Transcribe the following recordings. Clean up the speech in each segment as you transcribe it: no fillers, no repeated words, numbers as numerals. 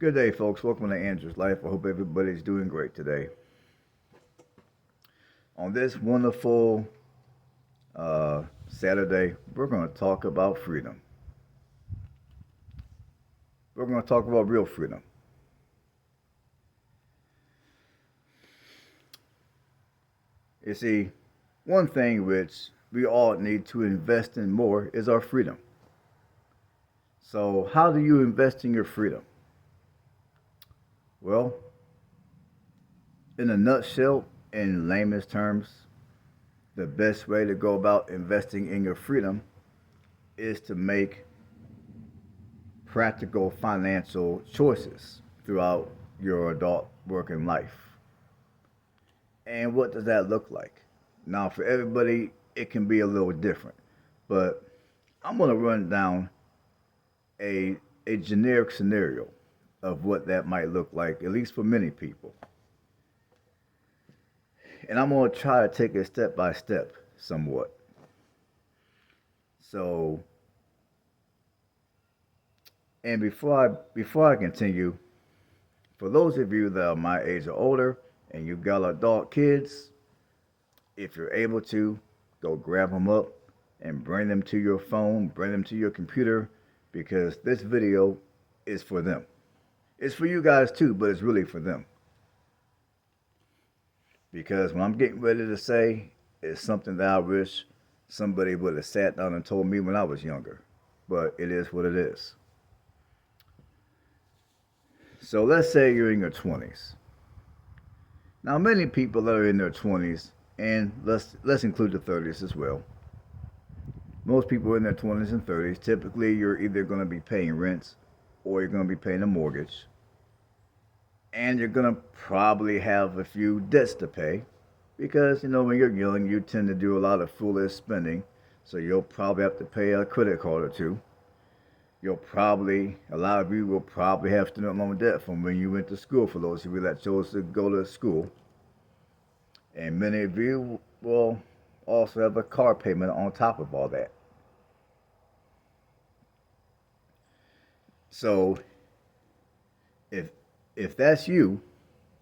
Good day, folks. Welcome to Andrew's Life. I hope everybody's doing great today. On this wonderful Saturday, we're going to talk about freedom. We're going to talk about real freedom. You see, one thing which we all need to invest in more is our freedom. So, how do you invest in your freedom? Well, in a nutshell, in layman's terms, the best way to go about investing in your freedom is to make practical financial choices throughout your adult working life. And what does that look like? Now, for everybody, it can be a little different, but I'm going to run down a, a generic scenario of what that might look like, at least for many people. And I'm going to try to take it step by step somewhat. So, and before I continue, for those of you that are my age or older and you've got adult kids, if you're able to, go grab them up and bring them to your phone, bring them to your computer, because this video is for them. It's for you guys too, but it's really for them. Because what I'm getting ready to say is something that I wish somebody would have sat down and told me when I was younger. But it is what it is. So let's say you're in your 20s. Now, many people that are in their 20s, and let's include the 30s as well. Most people in their 20s and 30s, typically you're either going to be paying rents or you're going to be paying a mortgage. And you're going to probably have a few debts to pay because, when you're young, you tend to do a lot of foolish spending. So you'll probably have to pay a credit card or two. A lot of you will probably have student loan debt from when you went to school, for those of you that chose to go to school. And many of you will also have a car payment on top of all that. So if if that's you,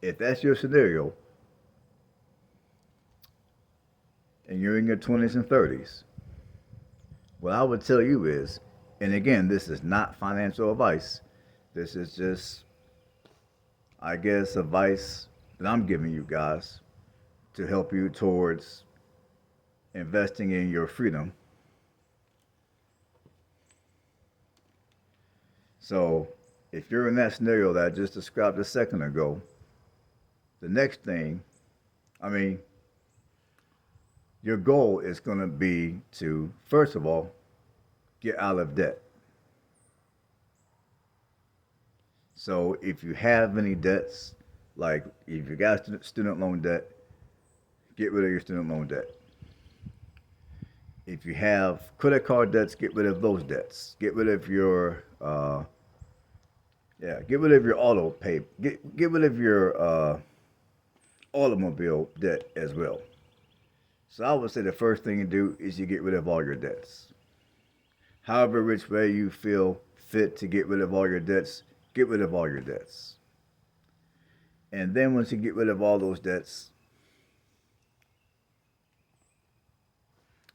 if that's your scenario, and you're in your 20s and 30s, what I would tell you is, and again, this is not financial advice. This is just, I guess, advice that I'm giving you guys to help you towards investing in your freedom. So, if you're in that scenario that I just described a second ago, the next thing, your goal is going to be to, first of all, get out of debt. So if you have any debts, like if you got student loan debt, get rid of your student loan debt. If you have credit card debts, get rid of those debts. Get rid of your get rid of your auto pay. Get rid of your automobile debt as well. So I would say the first thing you do is you get rid of all your debts. However which way you feel fit to get rid of all your debts, get rid of all your debts. And then once you get rid of all those debts,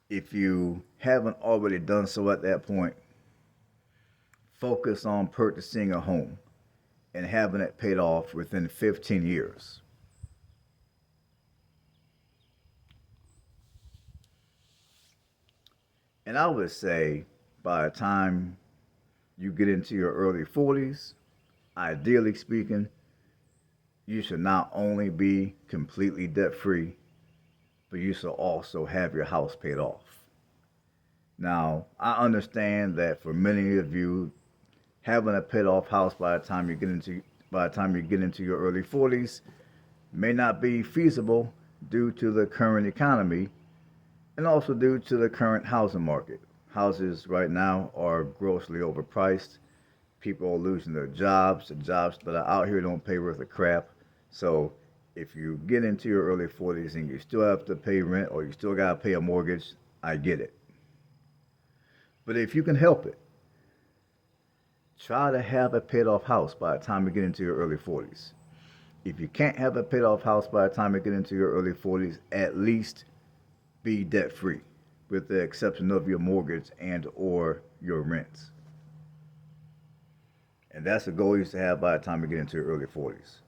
if you haven't already done so at that point, focus on purchasing a home and having it paid off within 15 years. And I would say by the time you get into your early 40s, ideally speaking, you should not only be completely debt free, but you should also have your house paid off. Now, I understand that for many of you, having a paid off house by the time you get into your early 40s may not be feasible due to the current economy and also due to the current housing market. Houses right now are grossly overpriced. People are losing their jobs. The jobs that are out here don't pay worth a crap. So if you get into your early 40s and you still have to pay rent or you still got to pay a mortgage, I get it. But if you can help it, Try to have a paid off house by the time you get into your early 40s. If you can't have a paid off house by the time you get into your early 40s, at least be debt free, with the exception of your mortgage and or your rents. And that's the goal you used to have by the time you get into your early 40s.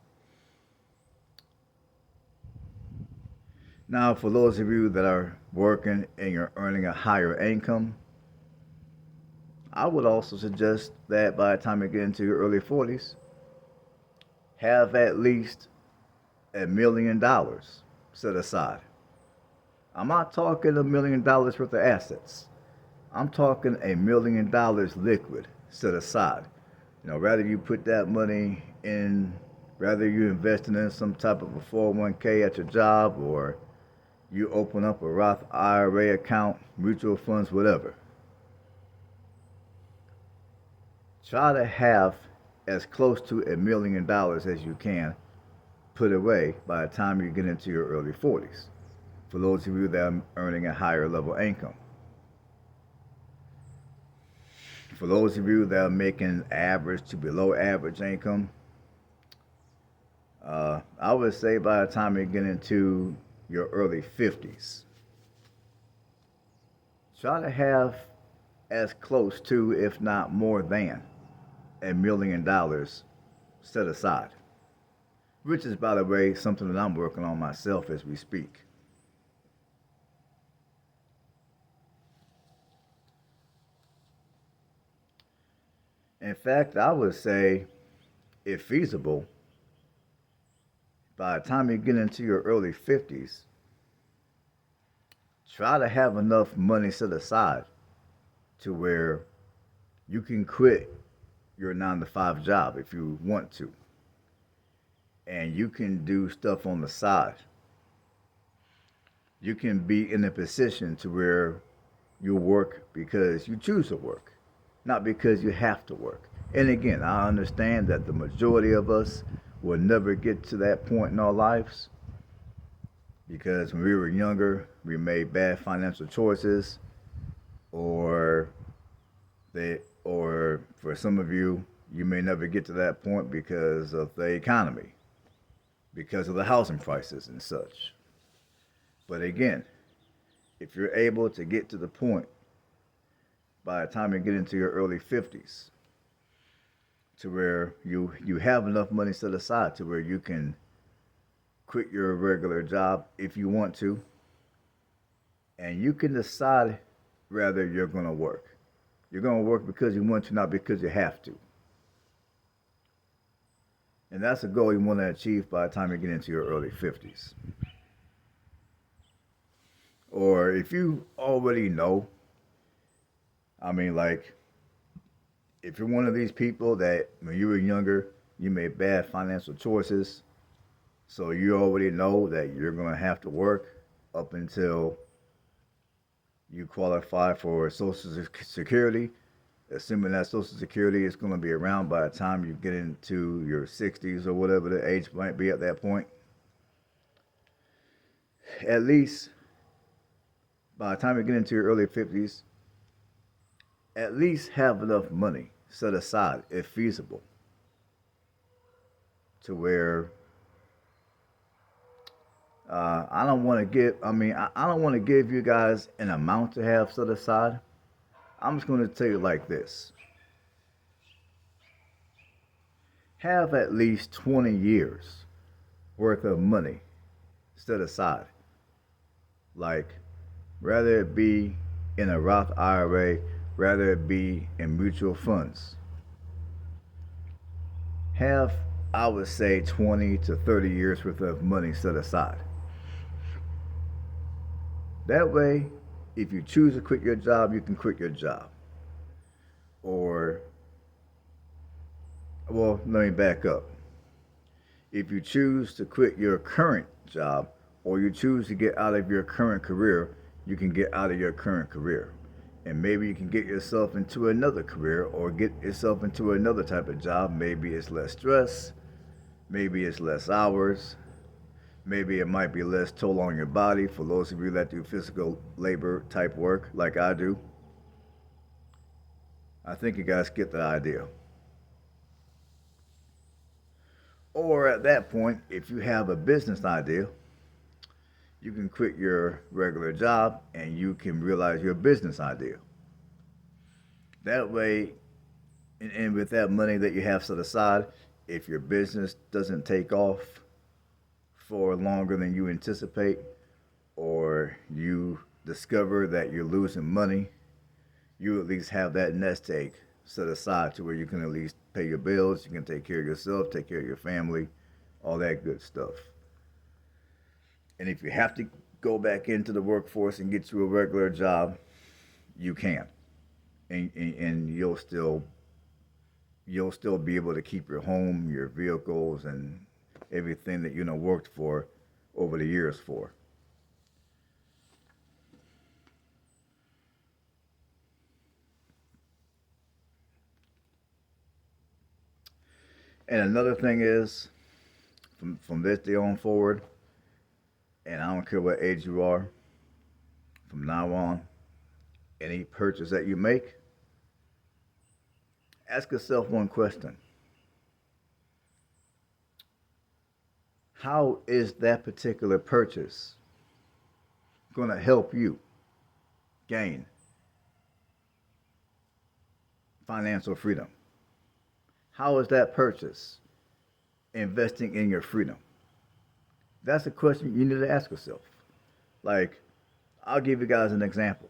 Now, for those of you that are working and you're earning a higher income, I would also suggest that by the time you get into your early 40s, have at least $1 million set aside. I'm not talking $1 million worth of assets. I'm talking $1 million liquid set aside. Rather you put that money in, rather you investing in some type of a 401k at your job, or you open up a Roth IRA account, mutual funds, whatever. Try to have as close to $1 million as you can put away by the time you get into your early 40s. For those of you that are earning a higher level income. For those of you that are making average to below average income, I would say by the time you get into your early 50s, try to have as close to, if not more than, $1 million set aside. Which is, by the way, something that I'm working on myself as we speak. In fact, I would say, if feasible, by the time you get into your early 50s, try to have enough money set aside to where you can quit your 9 to 5 job if you want to. And you can do stuff on the side. You can be in a position to where you work because you choose to work, not because you have to work. And again, I understand that the majority of us will never get to that point in our lives because when we were younger, we made bad financial choices, or for some of you, you may never get to that point because of the economy, because of the housing prices and such. But again, if you're able to get to the point by the time you get into your early 50s to where you have enough money set aside to where you can quit your regular job if you want to, and you can decide whether you're going to work. You're going to work because you want to, not because you have to. And that's a goal you want to achieve by the time you get into your early 50s. Or if you already know, like, if you're one of these people that when you were younger, you made bad financial choices, so you already know that you're going to have to work up until you qualify for Social Security, assuming that Social Security is going to be around by the time you get into your 60s or whatever the age might be at that point. At least by the time you get into your early 50s, at least have enough money set aside, if feasible, to where I don't want to give. I don't want to give you guys an amount to have set aside. I'm just going to tell you like this: have at least 20 years worth of money set aside. Like, rather it be in a Roth IRA, rather it be in mutual funds. Have, I would say, 20 to 30 years worth of money set aside. That way, if you choose to quit your job, you can quit your job. Or, well, let me back up. If you choose to quit your current job, or you choose to get out of your current career, you can get out of your current career. And maybe you can get yourself into another career or get yourself into another type of job. Maybe it's less stress, maybe it's less hours, maybe it might be less toll on your body for those of you that do physical labor type work like I do. I think you guys get the idea. Or at that point, if you have a business idea, you can quit your regular job and you can realize your business idea. That way, and with that money that you have set aside, if your business doesn't take off for longer than you anticipate, or you discover that you're losing money, you at least have that nest egg set aside to where you can at least pay your bills, you can take care of yourself, take care of your family, all that good stuff. And if you have to go back into the workforce and get you a regular job, you can, and you'll still be able to keep your home, your vehicles, and everything that worked for over the years for. And another thing is, from this day on forward, and I don't care what age you are, from now on, any purchase that you make, ask yourself one question: how is that particular purchase going to help you gain financial freedom? How is that purchase investing in your freedom? That's a question you need to ask yourself. Like, I'll give you guys an example.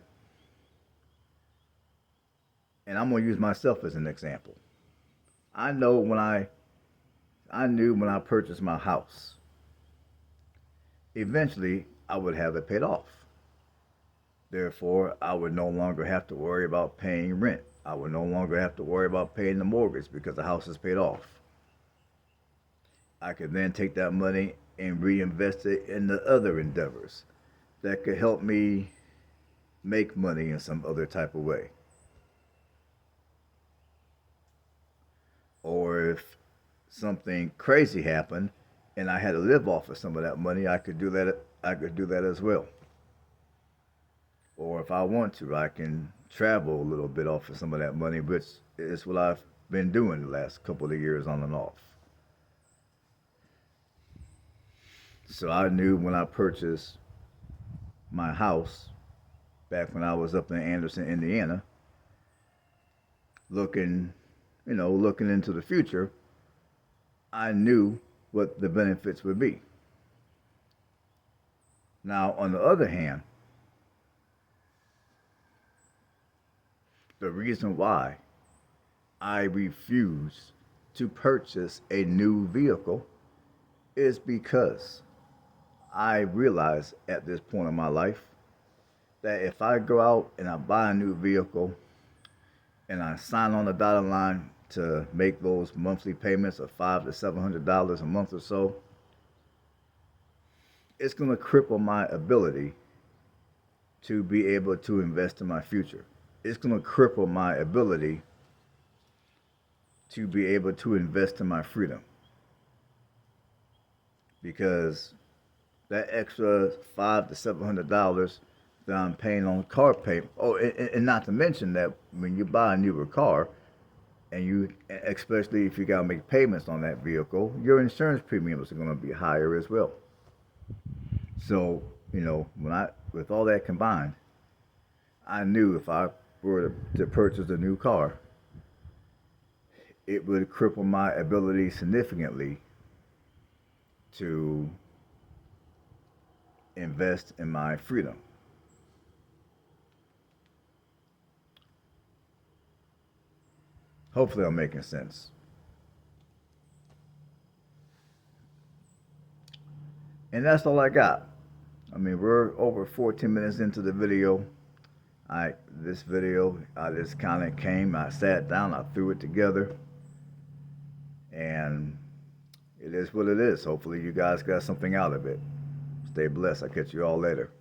And I'm going to use myself as an example. I know I knew when I purchased my house, eventually I would have it paid off. Therefore, I would no longer have to worry about paying rent. I would no longer have to worry about paying the mortgage because the house is paid off. I could then take that money and reinvest it in the other endeavors that could help me make money in some other type of way. Or if something crazy happened and I had to live off of some of that money, I could do that. I could do that as well. Or if I want to, I can travel a little bit off of some of that money, which is what I've been doing the last couple of years on and off. So I knew when I purchased my house back when I was up in Anderson, Indiana, looking, looking into the future, I knew what the benefits would be. Now, on the other hand, the reason why I refuse to purchase a new vehicle is because I realize at this point in my life that if I go out and I buy a new vehicle and I sign on the dotted line to make those monthly payments of $500 to $700 a month or so, it's going to cripple my ability to be able to invest in my future. It's going to cripple my ability to be able to invest in my freedom. Because that extra $500 to $700 that I'm paying on car payment. Oh, and not to mention that when you buy a newer car, and you, especially if you got to make payments on that vehicle, your insurance premiums are going to be higher as well. So, with all that combined, I knew if I were to purchase a new car, it would cripple my ability significantly to invest in my freedom. Hopefully I'm making sense. And that's all I got. I mean, we're over 14 minutes into the video. This video, I just kind of I sat down, I threw it together, and it is what it is. Hopefully you guys got something out of it. Stay blessed. I'll catch you all later.